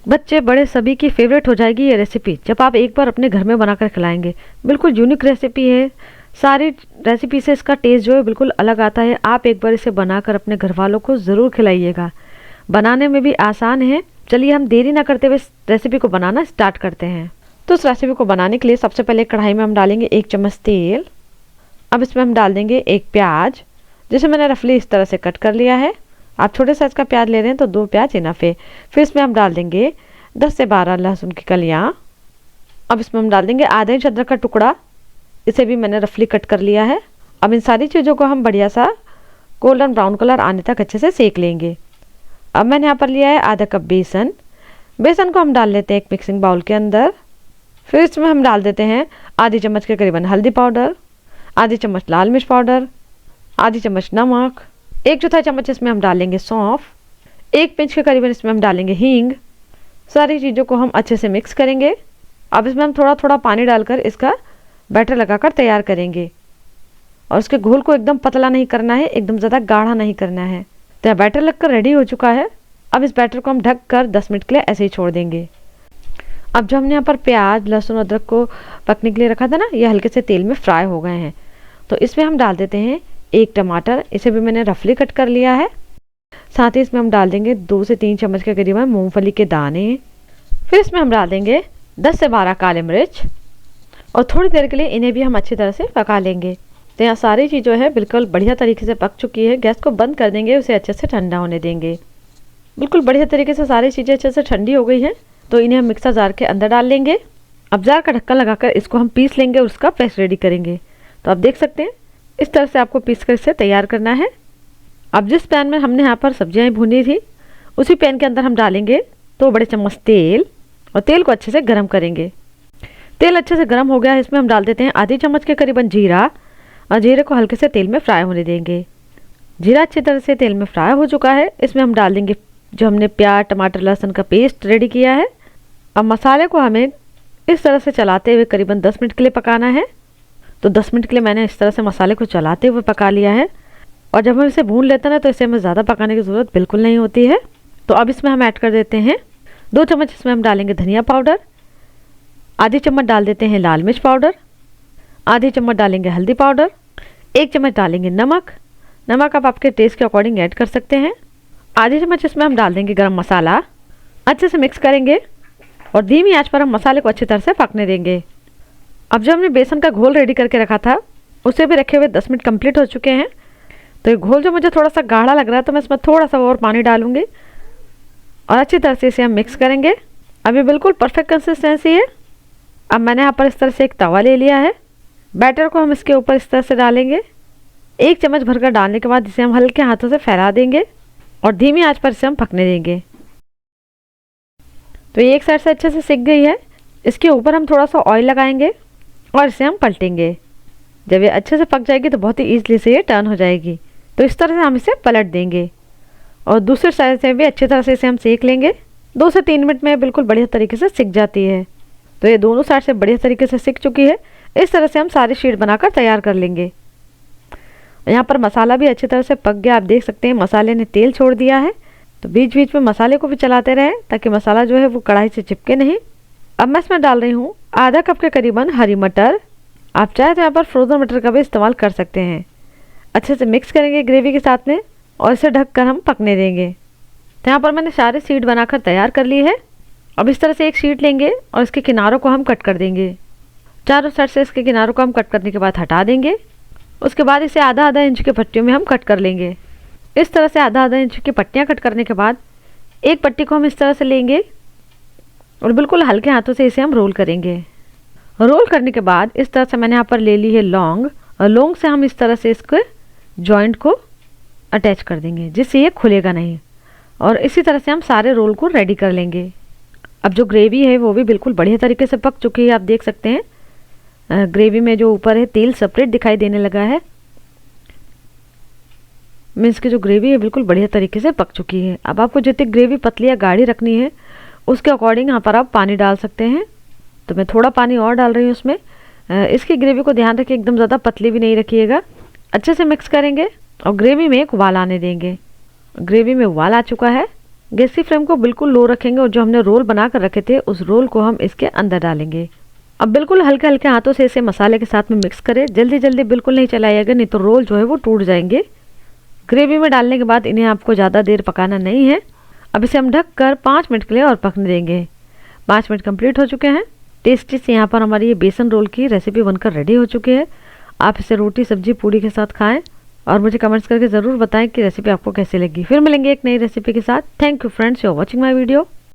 बच्चे बड़े सभी की फेवरेट हो जाएगी ये रेसिपी जब आप एक बार अपने घर में बनाकर खिलाएंगे। बिल्कुल यूनिक रेसिपी है। सारी रेसिपी से इसका टेस्ट जो है बिल्कुल अलग आता है। आप एक बार इसे बनाकर अपने घर वालों को ज़रूर खिलाइएगा। बनाने में भी आसान है। चलिए हम देरी ना करते हुए इस रेसिपी को बनाना स्टार्ट करते हैं। तो इस रेसिपी को बनाने के लिए सबसे पहले कढ़ाई में हम डालेंगे 1 चम्मच तेल। अब इसमें हम डाल देंगे 1 प्याज, जिसे मैंने रफली इस तरह से कट कर लिया है। आप छोटे साइज़ का प्याज ले रहे हैं तो 2 प्याज इनफ है। फिर इसमें हम डाल देंगे 10 से 12 लहसुन की कलियाँ। अब इसमें हम डाल देंगे आधा इंच अदरक का टुकड़ा, इसे भी मैंने रफली कट कर लिया है। अब इन सारी चीज़ों को हम बढ़िया सा गोल्डन ब्राउन कलर आने तक अच्छे से सेक लेंगे। अब मैंने यहाँ पर लिया है आधा कप बेसन। बेसन को हम डाल लेते हैं एक मिक्सिंग बाउल के अंदर। फिर इसमें हम डाल देते हैं आधी चम्मच के करीबन हल्दी पाउडर, आधी चम्मच लाल मिर्च पाउडर, आधी चम्मच नमक, 1/4 चम्मच इसमें हम डालेंगे सौंफ, 1 पिंच के करीबन इसमें हम डालेंगे हींग। सारी चीज़ों को हम अच्छे से मिक्स करेंगे। अब इसमें हम थोड़ा थोड़ा पानी डालकर इसका बैटर लगाकर तैयार करेंगे। और उसके घोल को एकदम पतला नहीं करना है, एकदम ज़्यादा गाढ़ा नहीं करना है। तो बैटर लगकर रेडी हो चुका है। अब इस बैटर को हम ढक कर 10 मिनट के लिए ऐसे ही छोड़ देंगे। अब जो हमने यहाँ पर प्याज लहसुन अदरक को पकने के लिए रखा था ना, ये हल्के से तेल में फ्राई हो गए हैं। तो इसमें हम डाल देते हैं 1 टमाटर, इसे भी मैंने रफली कट कर लिया है। साथ ही इसमें हम डाल देंगे 2 से 3 चम्मच के करीबन मूंगफली के दाने। फिर इसमें हम डाल देंगे 10 से 12 काले मिर्च और थोड़ी देर के लिए इन्हें भी हम अच्छी तरह से पका लेंगे। तो यहाँ सारी चीज़ जो है बिल्कुल बढ़िया तरीके से पक चुकी है। गैस को बंद कर देंगे, उसे अच्छे से ठंडा होने देंगे। बिल्कुल बढ़िया तरीके से सारी चीज़ें अच्छे से ठंडी हो गई हैं। तो इन्हें हम मिक्सर जार के अंदर डाल लेंगे। अब जार का ढक्कन लगाकर इसको हम पीस लेंगे और उसका पेस्ट रेडी करेंगे। तो आप देख सकते हैं इस तरह से आपको पीस कर इसे तैयार करना है। अब जिस पैन में हमने यहाँ पर सब्जियाँ भूनी थी, उसी पैन के अंदर हम डालेंगे 2 बड़े चम्मच तेल और तेल को अच्छे से गर्म करेंगे। तेल अच्छे से गर्म हो गया है, इसमें हम डाल देते हैं आधी चम्मच के करीबन जीरा और जीरे को हल्के से तेल में फ्राई होने देंगे। जीरा अच्छी तरह से तेल में फ्राई हो चुका है। इसमें हम डाल देंगे जो हमने प्याज टमाटर लहसुन का पेस्ट रेडी किया है। अब मसाले को हमें इस तरह से चलाते हुए करीबन 10 मिनट के लिए पकाना है। तो 10 मिनट के लिए मैंने इस तरह से मसाले को चलाते हुए पका लिया है। और जब हम इसे भून लेते हैं ना, तो इसे हमें ज़्यादा पकाने की ज़रूरत बिल्कुल नहीं होती है। तो अब इसमें हम ऐड कर देते हैं 2 चम्मच इसमें हम डालेंगे धनिया पाउडर, आधी चम्मच डाल देते हैं लाल मिर्च पाउडर, आधी चम्मच डालेंगे हल्दी पाउडर, 1 चम्मच डालेंगे नमक। नमक आप आपके टेस्ट के अकॉर्डिंग ऐड कर सकते हैं। आधी चम्मच इसमें हम डाल देंगे गरम मसाला। अच्छे से मिक्स करेंगे और धीमी आंच पर हम मसाले को अच्छी तरह से पकने देंगे। अब जो हमने बेसन का घोल रेडी करके रखा था, उसे भी रखे हुए 10 मिनट कंप्लीट हो चुके हैं। तो ये घोल जो मुझे थोड़ा सा गाढ़ा लग रहा है, तो मैं इसमें थोड़ा सा और पानी डालूंगी और अच्छी तरह से इसे हम मिक्स करेंगे। अब ये बिल्कुल परफेक्ट कंसिस्टेंसी है। अब मैंने यहाँ पर इस तरह से एक तवा ले लिया है। बैटर को हम इसके ऊपर इस तरह से डालेंगे। 1 चम्मच भरकर डालने के बाद इसे हम हल्के हाथों से फैला देंगे और धीमी आंच पर इसे हम पकने देंगे। तो ये एक साइड से अच्छे से सिक गई है। इसके ऊपर हम थोड़ा सा ऑयल लगाएंगे और इसे हम पलटेंगे। जब ये अच्छे से पक जाएगी तो बहुत ही ईजिली से ये टर्न हो जाएगी। तो इस तरह से हम इसे पलट देंगे और दूसरी साइड से भी अच्छी तरह से इसे हम सेक लेंगे। 2 से 3 मिनट में बिल्कुल बढ़िया तरीके से सिक जाती है। तो ये दोनों साइड से बढ़िया तरीके से सिक चुकी है। इस तरह से हम सारी शीट बनाकर तैयार कर लेंगे। यहाँ पर मसाला भी अच्छी तरह से पक गया। आप देख सकते हैं मसाले ने तेल छोड़ दिया है। तो बीच बीच में मसाले को भी चलाते रहें ताकि मसाला जो है वो कढ़ाई से चिपके नहीं। अब मैं इसमें डाल रही हूँ आधा कप के करीबन हरी मटर। आप चाहे तो यहाँ पर फ्रोज़न मटर का भी इस्तेमाल कर सकते हैं। अच्छे से मिक्स करेंगे ग्रेवी के साथ में और इसे ढककर हम पकने देंगे। तो यहाँ पर मैंने सारे शीट बनाकर तैयार कर ली है। अब इस तरह से एक शीट लेंगे और इसके किनारों को हम कट कर देंगे। चारों साइड से इसके किनारों को हम कट करने के बाद हटा देंगे। उसके बाद इसे आधा इंच के पट्टियों में हम कट कर लेंगे। इस तरह से आधा इंच की पट्टियाँ कट करने के बाद एक पट्टी को हम इस तरह से लेंगे और बिल्कुल हल्के हाथों से इसे हम रोल करेंगे। रोल करने के बाद इस तरह से मैंने यहाँ पर ले ली है लौंग और लौंग से हम इस तरह से इसके जॉइंट को अटैच कर देंगे जिससे ये खुलेगा नहीं। और इसी तरह से हम सारे रोल को रेडी कर लेंगे। अब जो ग्रेवी है वो भी बिल्कुल बढ़िया तरीके से पक चुकी है। आप देख सकते हैं ग्रेवी में जो ऊपर है तेल सेपरेट दिखाई देने लगा है। मीन्स की जो ग्रेवी है बिल्कुल बढ़िया तरीके से पक चुकी है। अब आपको जितनी ग्रेवी पतली या गाढ़ी रखनी है उसके अकॉर्डिंग यहाँ पर आप पानी डाल सकते हैं। तो मैं थोड़ा पानी और डाल रही हूँ उसमें। इसकी ग्रेवी को ध्यान रखिए एकदम ज़्यादा पतली भी नहीं रखिएगा। अच्छे से मिक्स करेंगे और ग्रेवी में एक उबाल आने देंगे। ग्रेवी में उबाल आ चुका है। गैस की फ्लेम को बिल्कुल लो रखेंगे और जो हमने रोल बना कर रखे थे उस रोल को हम इसके अंदर डालेंगे। अब बिल्कुल हल्के हल्के हाथों से इसे मसाले के साथ में मिक्स करें। जल्दी जल्दी बिल्कुल नहीं चलाइएगा, नहीं तो रोल जो है वो टूट जाएंगे। ग्रेवी में डालने के बाद इन्हें आपको ज़्यादा देर पकाना नहीं है। अब इसे हम ढक कर 5 मिनट के लिए और पकने देंगे। 5 मिनट कंप्लीट हो चुके हैं। टेस्टी से यहाँ पर हमारी ये बेसन रोल की रेसिपी बनकर रेडी हो चुकी है। आप इसे रोटी, सब्जी, पूड़ी के साथ खाएं और मुझे कमेंट्स करके ज़रूर बताएं कि रेसिपी आपको कैसी लगी। फिर मिलेंगे एक नई रेसिपी के साथ। Thank you friends for watching my video.